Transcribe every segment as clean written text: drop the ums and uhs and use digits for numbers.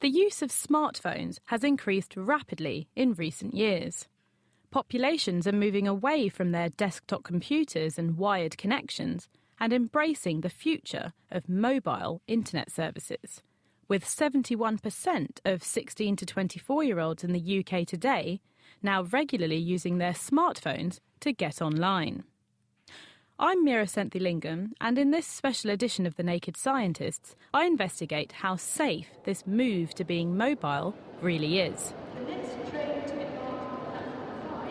The use of smartphones has increased rapidly in recent years. Populations are moving away from their desktop computers and wired connections and embracing the future of mobile internet services, with 71% of 16 to 24-year-olds in the UK today now regularly using their smartphones to get online. I'm Mira Senthilingam, and in this special edition of The Naked Scientists, I investigate how safe this move to being mobile really is.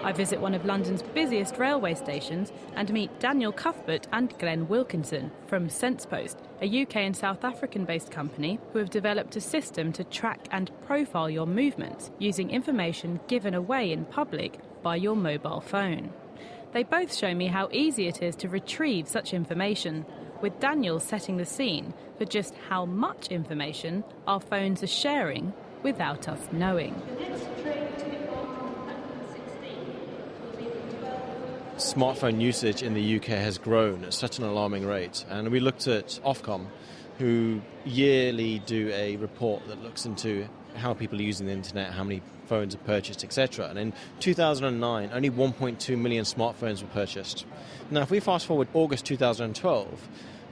I visit one of London's busiest railway stations and meet Daniel Cuthbert and Glenn Wilkinson from SensePost, a UK and South African-based company who have developed a system to track and profile your movements using information given away in public by your mobile phone. They both show me how easy it is to retrieve such information, with Daniel setting the scene for just how much information our phones are sharing without us knowing. Smartphone usage in the UK has grown at such an alarming rate, and we looked at Ofcom, who yearly do a report that looks into how people are using the internet, how many phones are purchased, etc. And in 2009, only 1.2 million smartphones were purchased. Now, if we fast forward August 2012,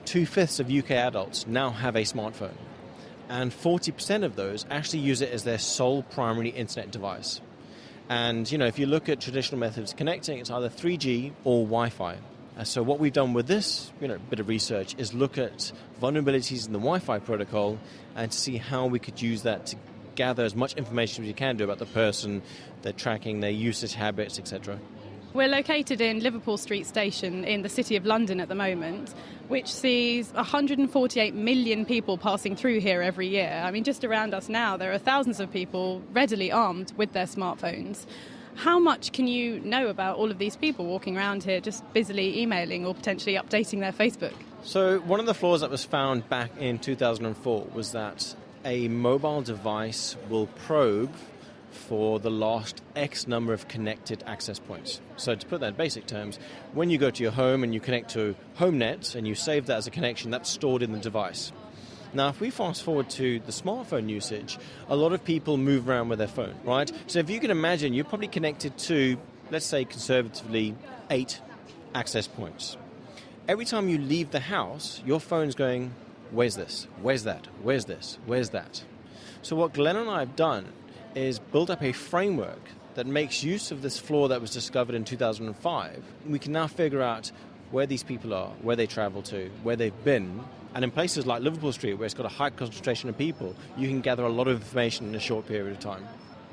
2/5 of UK adults now have a smartphone, and 40% of those actually use it as their sole primary internet device. And, if you look at traditional methods of connecting, it's either 3G or Wi-Fi. And so what we've done with this, bit of research is look at vulnerabilities in the Wi-Fi protocol and to see how we could use that to gather as much information as we can do about the person, their tracking, their usage habits, etc. We're located in Liverpool Street Station in the City of London at the moment, which sees 148 million people passing through here every year. I mean, just around us now, there are thousands of people readily armed with their smartphones. How much can you know about all of these people walking around here just busily emailing or potentially updating their Facebook? So one of the flaws that was found back in 2004 was that a mobile device will probe for the last X number of connected access points. So to put that in basic terms, when you go to your home and you connect to HomeNet and you save that as a connection, that's stored in the device. Now, if we fast forward to the smartphone usage, a lot of people move around with their phone, right? So if you can imagine, you're probably connected to, let's say conservatively, 8 access points. Every time you leave the house, your phone's going, where's this? Where's that? Where's this? Where's that? So what Glenn and I have done is build up a framework that makes use of this flaw that was discovered in 2005. We can now figure out where these people are, where they travel to, where they've been. And in places like Liverpool Street, where it's got a high concentration of people, you can gather a lot of information in a short period of time.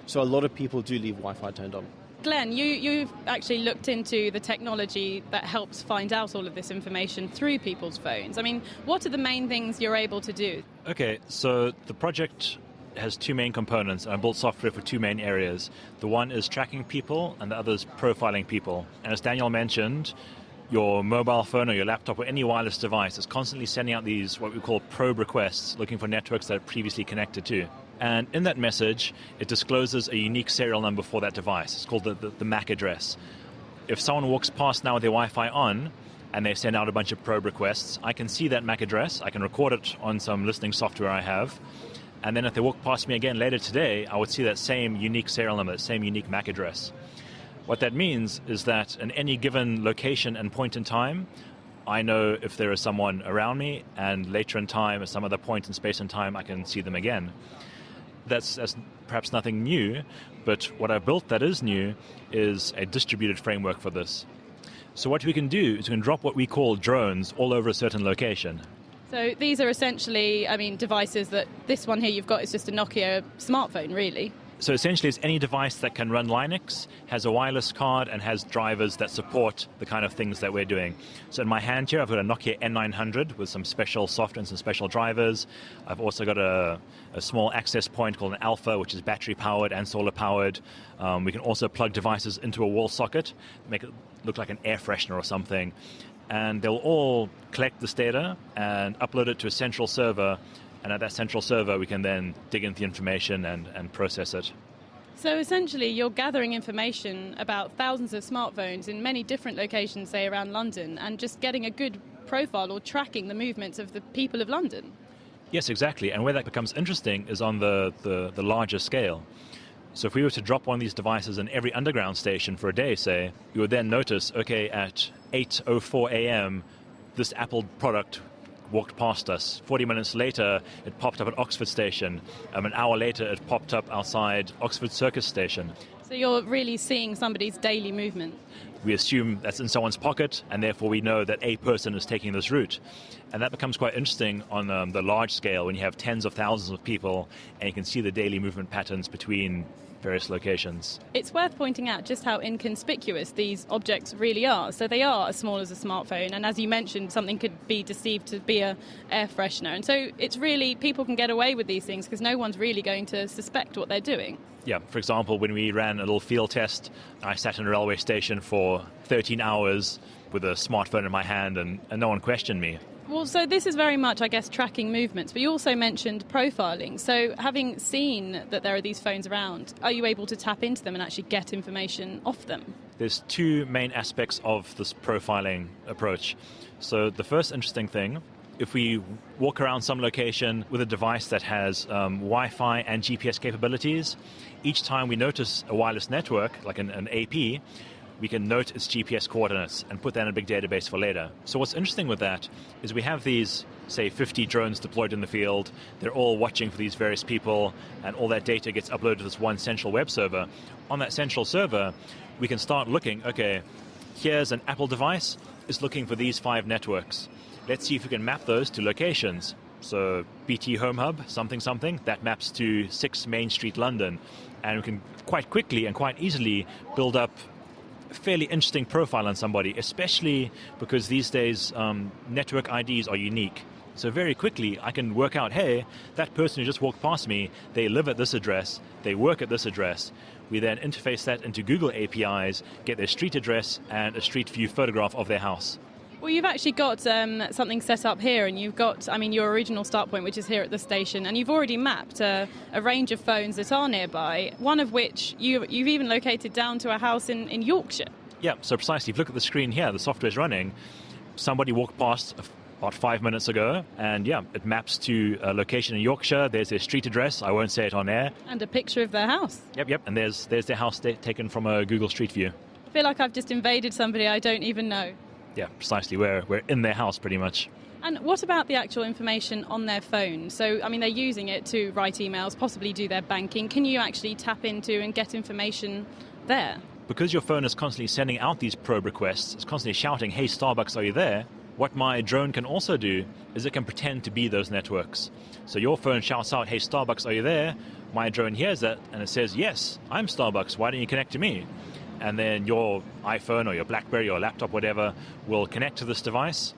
So a lot of people do leave Wi-Fi turned on. Glenn, you've actually looked into the technology that helps find out all of this information through people's phones. I mean, what are the main things you're able to do? Okay, so the project has two main components, and I built software for two main areas. The one is tracking people, and the other is profiling people. And as Daniel mentioned, your mobile phone or your laptop or any wireless device is constantly sending out these, what we call probe requests, looking for networks that are previously connected to. And in that message, it discloses a unique serial number for that device. It's called the MAC address. If someone walks past now with their Wi-Fi on, and they send out a bunch of probe requests, I can see that MAC address, I can record it on some listening software I have, and then if they walk past me again later today, I would see that same unique serial number, that same unique MAC address. What that means is that in any given location and point in time, I know if there is someone around me, and later in time, at some other point in space and time, I can see them again. That's perhaps nothing new, but what I've built that is new is a distributed framework for this. So what we can do is we can drop what we call drones all over a certain location. So these are essentially, devices that this one here you've got is just a Nokia smartphone, really. So essentially it's any device that can run Linux, has a wireless card, and has drivers that support the kind of things that we're doing. So in my hand here, I've got a Nokia N900 with some special software and some special drivers. I've also got a small access point called an Alpha, which is battery-powered and solar-powered. We can also plug devices into a wall socket, make it look like an air freshener or something. And they'll all collect this data and upload it to a central server. And at that central server, we can then dig into the information and process it. So essentially, you're gathering information about thousands of smartphones in many different locations, say, around London, and just getting a good profile or tracking the movements of the people of London. Yes, exactly. And where that becomes interesting is on the larger scale. So if we were to drop one of these devices in every underground station for a day, say, you would then notice, okay, at 8:04 a.m., this Apple product walked past us. 40 minutes later, it popped up at Oxford Station. An hour later, it popped up outside Oxford Circus Station. So you're really seeing somebody's daily movement. We assume that's in someone's pocket, and therefore we know that a person is taking this route. And that becomes quite interesting on the large scale when you have tens of thousands of people and you can see the daily movement patterns between various locations. It's worth pointing out just how inconspicuous these objects really are. So they are as small as a smartphone, and as you mentioned, something could be deceived to be an air freshener. And so it's really, people can get away with these things because no one's really going to suspect what they're doing. Yeah, for example, when we ran a little field test, I sat in a railway station for 13 hours with a smartphone in my hand and no one questioned me. Well, so this is very much, I guess, tracking movements, but you also mentioned profiling. So having seen that there are these phones around, are you able to tap into them and actually get information off them? There's two main aspects of this profiling approach. So the first interesting thing, if we walk around some location with a device that has Wi-Fi and GPS capabilities, each time we notice a wireless network, like an AP, we can note its GPS coordinates and put that in a big database for later. So what's interesting with that is we have these, say, 50 drones deployed in the field. They're all watching for these various people, and all that data gets uploaded to this one central web server. On that central server, we can start looking, okay, here's an Apple device, it's looking for these 5 networks. Let's see if we can map those to locations. So BT Home Hub, something, that maps to 6 Main Street, London. And we can quite quickly and quite easily build up a fairly interesting profile on somebody, especially because these days network IDs are unique. So very quickly I can work out, hey, that person who just walked past me, they live at this address, they work at this address. We then interface that into Google APIs, get their street address and a street view photograph of their house. Well, you've actually got something set up here, and you've got, your original start point, which is here at the station, and you've already mapped a range of phones that are nearby, one of which you've even located down to a house in Yorkshire. Yeah, so precisely. If you look at the screen here, the software's running. Somebody walked past about 5 minutes ago, and yeah, it maps to a location in Yorkshire. There's their street address. I won't say it on air. And a picture of their house. Yep. And there's their house taken from a Google Street View. I feel like I've just invaded somebody I don't even know. Yeah, precisely. We're in their house pretty much. And what about the actual information on their phone? So, they're using it to write emails, possibly do their banking. Can you actually tap into and get information there? Because your phone is constantly sending out these probe requests, it's constantly shouting, hey, Starbucks, are you there? What my drone can also do is it can pretend to be those networks. So your phone shouts out, hey, Starbucks, are you there? My drone hears that and it says, yes, I'm Starbucks. Why don't you connect to me? And then your iPhone or your BlackBerry or laptop, whatever, will connect to this device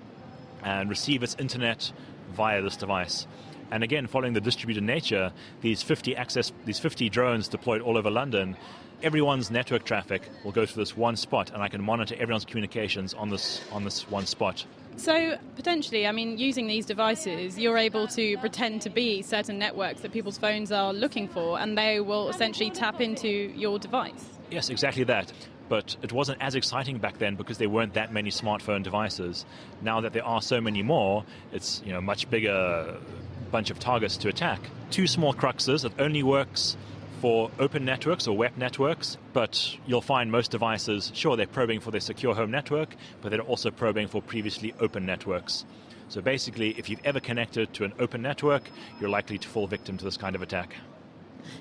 and receive its internet via this device. And again, following the distributed nature, these 50 drones deployed all over London, everyone's network traffic will go to this one spot, and I can monitor everyone's communications on this one spot. So potentially, using these devices, you're able to pretend to be certain networks that people's phones are looking for, and they will essentially tap into your device. Yes, exactly that. But it wasn't as exciting back then because there weren't that many smartphone devices. Now that there are so many more, it's a much bigger bunch of targets to attack. 2 small cruxes. It only works for open networks or web networks, but you'll find most devices, sure, they're probing for their secure home network, but they're also probing for previously open networks. So basically, if you've ever connected to an open network, you're likely to fall victim to this kind of attack.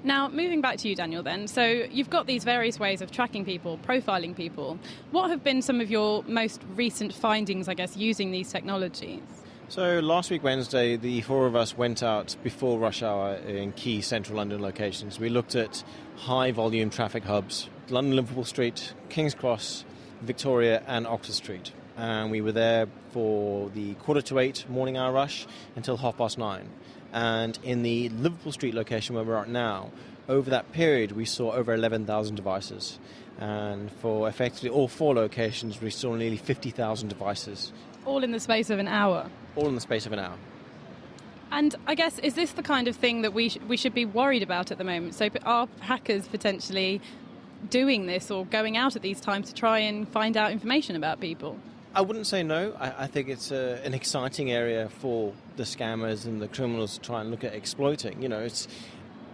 Now, moving back to you, Daniel, then. So you've got these various ways of tracking people, profiling people. What have been some of your most recent findings, I guess, using these technologies? So last week, Wednesday, the 4 of us went out before rush hour in key central London locations. We looked at high-volume traffic hubs, London Liverpool Street, King's Cross, Victoria and Oxford Street. And we were there for the 7:45 morning hour rush until 9:30. And in the Liverpool Street location where we're at now, over that period we saw over 11,000 devices. And for effectively all 4 locations we saw nearly 50,000 devices. All in the space of an hour? All in the space of an hour. And I guess, is this the kind of thing that we should be worried about at the moment? So are hackers potentially doing this or going out at these times to try and find out information about people? I wouldn't say no. I think it's an exciting area for the scammers and the criminals to try and look at exploiting.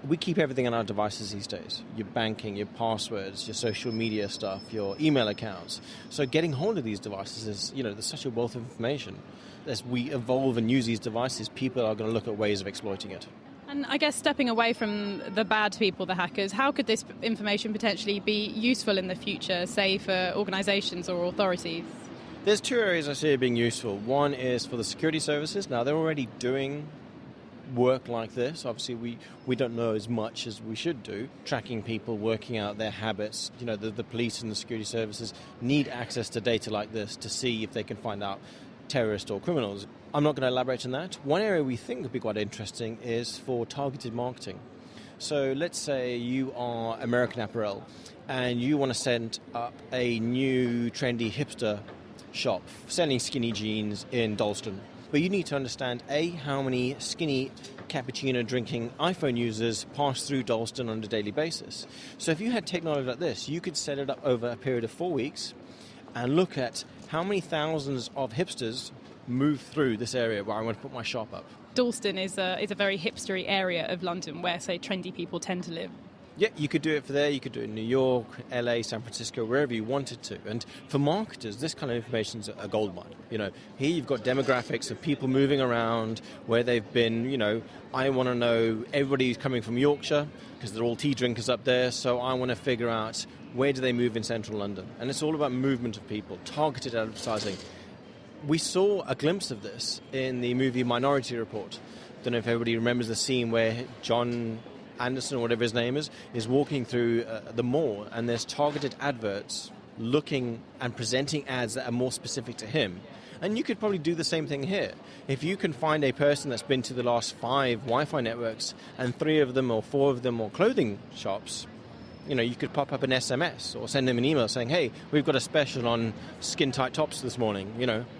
We keep everything on our devices these days. Your banking, your passwords, your social media stuff, your email accounts. So getting hold of these devices is, there's such a wealth of information. As we evolve and use these devices, people are going to look at ways of exploiting it. And I guess stepping away from the bad people, the hackers, how could this information potentially be useful in the future, say for organisations or authorities? There's two areas I see it being useful. One is for the security services. Now, they're already doing work like this. Obviously, we don't know as much as we should do. Tracking people, working out their habits. The police and the security services need access to data like this to see if they can find out terrorists or criminals. I'm not going to elaborate on that. One area we think would be quite interesting is for targeted marketing. So let's say you are American Apparel and you want to set up a new trendy hipster shop selling skinny jeans in Dalston. But you need to understand, A, how many skinny cappuccino drinking iPhone users pass through Dalston on a daily basis. So if you had technology like this, you could set it up over a period of 4 weeks and look at how many thousands of hipsters move through this area where I want to put my shop up. Dalston is a very hipstery area of London where, say, trendy people tend to live. Yeah, you could do it for there, you could do it in New York, LA, San Francisco, wherever you wanted to. And for marketers, this kind of information is a goldmine. Here you've got demographics of people moving around, where they've been. I want to know everybody who's coming from Yorkshire, because they're all tea drinkers up there, so I want to figure out where do they move in central London. And it's all about movement of people, targeted advertising. We saw a glimpse of this in the movie Minority Report. Don't know if everybody remembers the scene where John Anderson, or whatever his name is walking through the mall, and there's targeted adverts looking and presenting ads that are more specific to him. And you could probably do the same thing here. If you can find a person that's been to the last 5 Wi-Fi networks and 3 of them or 4 of them are clothing shops, you could pop up an SMS or send them an email saying, hey, we've got a special on skin-tight tops this morning,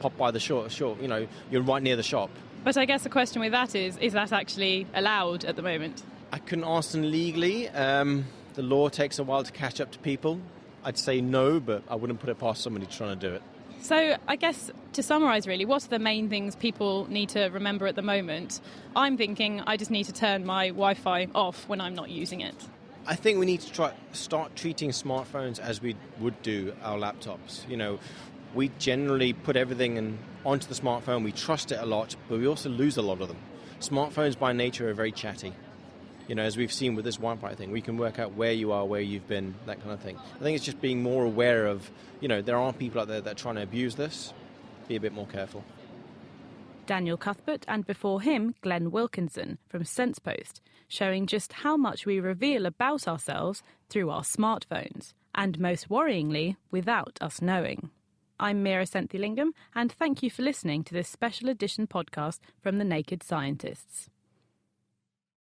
pop by the shop, you're right near the shop. But I guess the question with that is that actually allowed at the moment? I couldn't ask them legally. The law takes a while to catch up to people. I'd say no, but I wouldn't put it past somebody trying to do it. So I guess to summarise really, what are the main things people need to remember at the moment? I'm thinking I just need to turn my Wi-Fi off when I'm not using it. I think we need to start treating smartphones as we would do our laptops. We generally put everything onto the smartphone. We trust it a lot, but we also lose a lot of them. Smartphones by nature are very chatty. As we've seen with this Wi-Fi thing, we can work out where you are, where you've been, that kind of thing. I think it's just being more aware of, there are people out there that are trying to abuse this. Be a bit more careful. Daniel Cuthbert and before him, Glenn Wilkinson from SensePost, showing just how much we reveal about ourselves through our smartphones, and most worryingly, without us knowing. I'm Meera Senthilingam, and thank you for listening to this special edition podcast from The Naked Scientists.